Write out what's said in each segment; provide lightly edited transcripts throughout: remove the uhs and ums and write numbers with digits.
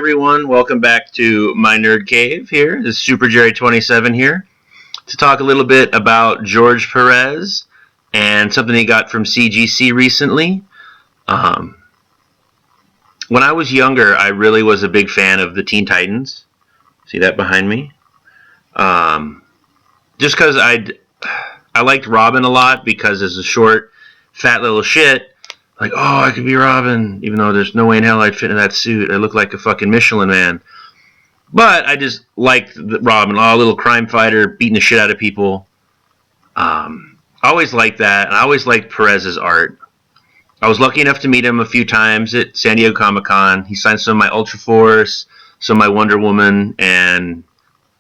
everyone. Welcome back to my Nerd Cave here. This is Super Jerry 27 here to talk a little bit about George Perez and something he got from CGC recently. When I was younger, I really was a big fan of the Teen Titans. See that behind me? Just because I liked Robin a lot because as a short, fat little shit, like, oh, I could be Robin, even though there's no way in hell I'd fit in that suit. I look like a fucking Michelin man. But I just liked Robin, a little crime fighter, beating the shit out of people. I always liked that, and I always liked Perez's art. I was lucky enough to meet him a few times at San Diego Comic-Con. He signed some of my Ultra Force, some of my Wonder Woman, and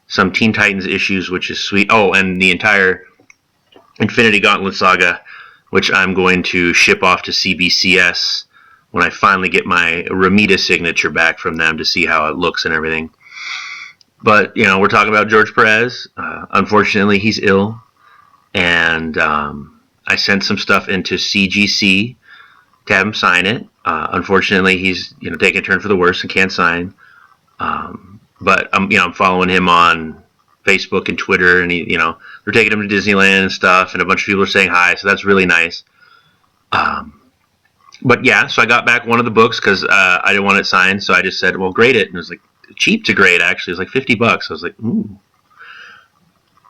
some Teen Titans issues, which is sweet. Oh, and the entire Infinity Gauntlet saga, which I'm going to ship off to CBCS when I finally get my Ramita signature back from them to see how it looks and everything. But, you know, we're talking about George Perez. Unfortunately, he's ill. And I sent some stuff into CGC to have him sign it. Unfortunately, he's taking a turn for the worse and can't sign. But I'm following him on Facebook and Twitter, and they're taking him to Disneyland and stuff, and a bunch of people are saying hi, so that's really nice. But yeah, so I got back one of the books because I didn't want it signed, so I just said, well, grade it, and it was like cheap to grade, actually. It was like $50. I was like, ooh,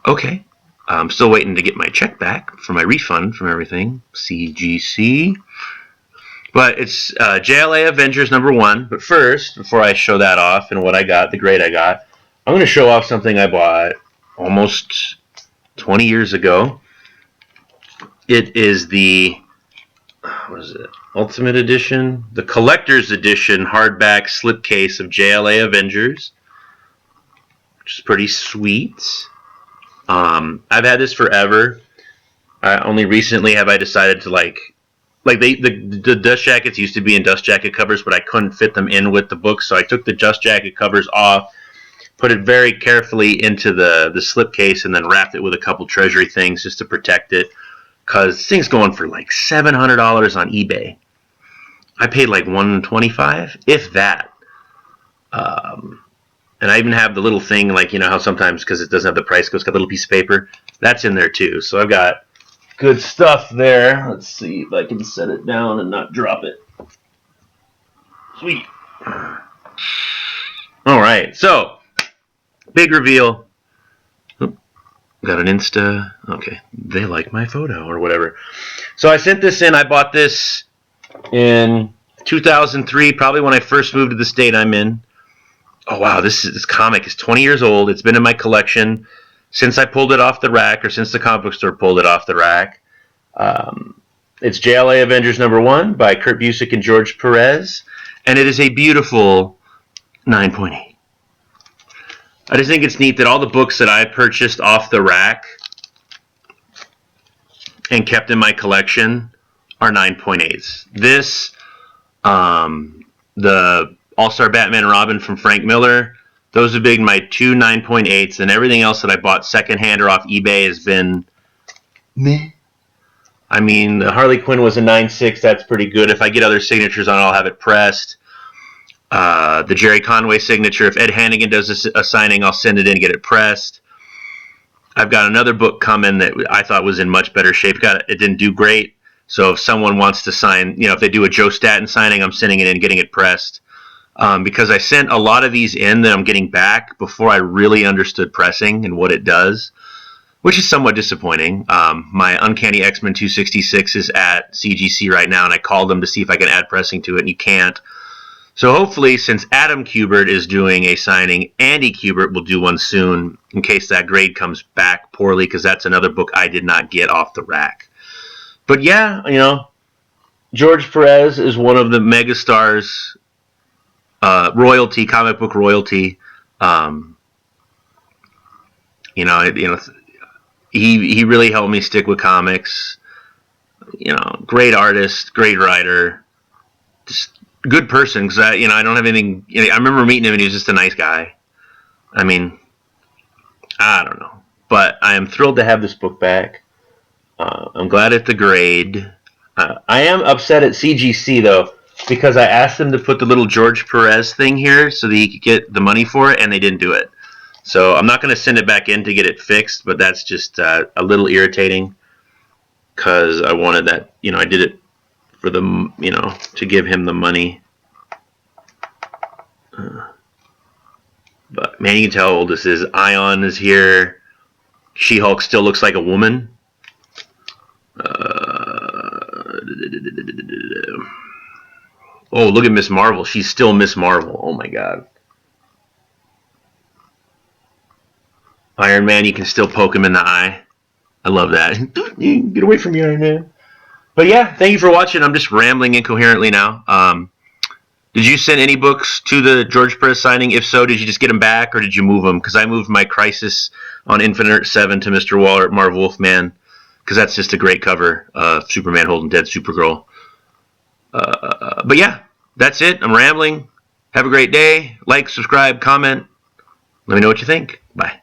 okay. I'm still waiting to get my check back for my refund from everything, CGC. But it's JLA Avengers #1. But first, before I show that off and what I got, the grade I got, I'm going to show off something I bought almost 20 years ago. It is the, what is it, Ultimate Edition? The Collector's Edition hardback slipcase of JLA Avengers, which is pretty sweet. I've had this forever. Only recently have I decided to like the dust jackets used to be in dust jacket covers, but I couldn't fit them in with the book, so I took the dust jacket covers off, put it very carefully into the slipcase, and then wrapped it with a couple treasury things just to protect it, because this thing's going for like $700 on eBay. I paid like $125, if that. And I even have the little thing, like, how sometimes, because it doesn't have the price, it's got a little piece of paper. That's in there too. So I've got good stuff there. Let's see if I can set it down and not drop it. Sweet. All right, so big reveal. Got an Insta. Okay, they like my photo or whatever. So I sent this in. I bought this in 2003, probably when I first moved to the state I'm in. Oh wow, this comic is 20 years old. It's been in my collection since I pulled it off the rack, or since the comic book store pulled it off the rack. It's JLA Avengers #1 by Kurt Busiek and George Perez, and it is a beautiful 9.8. I just think it's neat that all the books that I purchased off the rack and kept in my collection are 9.8s. This, the All-Star Batman and Robin from Frank Miller, those have been my two 9.8s, and everything else that I bought secondhand or off eBay has been meh. I mean, the Harley Quinn was a 9.6. That's pretty good. If I get other signatures on it, I'll have it pressed. The Jerry Conway signature, if Ed Hannigan does a signing, I'll send it in and get it pressed. I've got another book coming that I thought was in much better shape. It didn't do great. So if someone wants to sign, if they do a Joe Staton signing, I'm sending it in and getting it pressed. Because I sent a lot of these in that I'm getting back before I really understood pressing and what it does, which is somewhat disappointing. My Uncanny X-Men 266 is at CGC right now, and I called them to see if I can add pressing to it, and you can't. So hopefully, since Adam Kubert is doing a signing, Andy Kubert will do one soon in case that grade comes back poorly, because that's another book I did not get off the rack. But yeah, George Perez is one of the megastars, royalty, comic book royalty. He really helped me stick with comics. Great artist, great writer, just good person. Because I don't have anything. I remember meeting him, and he was just a nice guy. I mean, I don't know, but I am thrilled to have this book back. I'm glad at the grade. I am upset at CGC though. because I asked them to put the little George Perez thing here so that he could get the money for it, and they didn't do it. So I'm not going to send it back in to get it fixed, but that's just a little irritating because I wanted that, I did it for the, to give him the money. But man, you can tell how old this is. Ion is here. She-Hulk still looks like a woman. Oh, look at Miss Marvel. She's still Miss Marvel. Oh my god. Iron Man, you can still poke him in the eye. I love that. Get away from me, Iron Man. But yeah, thank you for watching. I'm just rambling incoherently now. Did you send any books to the George Perez signing? If so, did you just get them back or did you move them? Because I moved my Crisis on Infinite Earth 7 to Mr. Waller, Marv Wolfman, because that's just a great cover. Superman holding dead Supergirl. But yeah, that's it. I'm rambling. Have a great day. Like, subscribe, comment. Let me know what you think. Bye.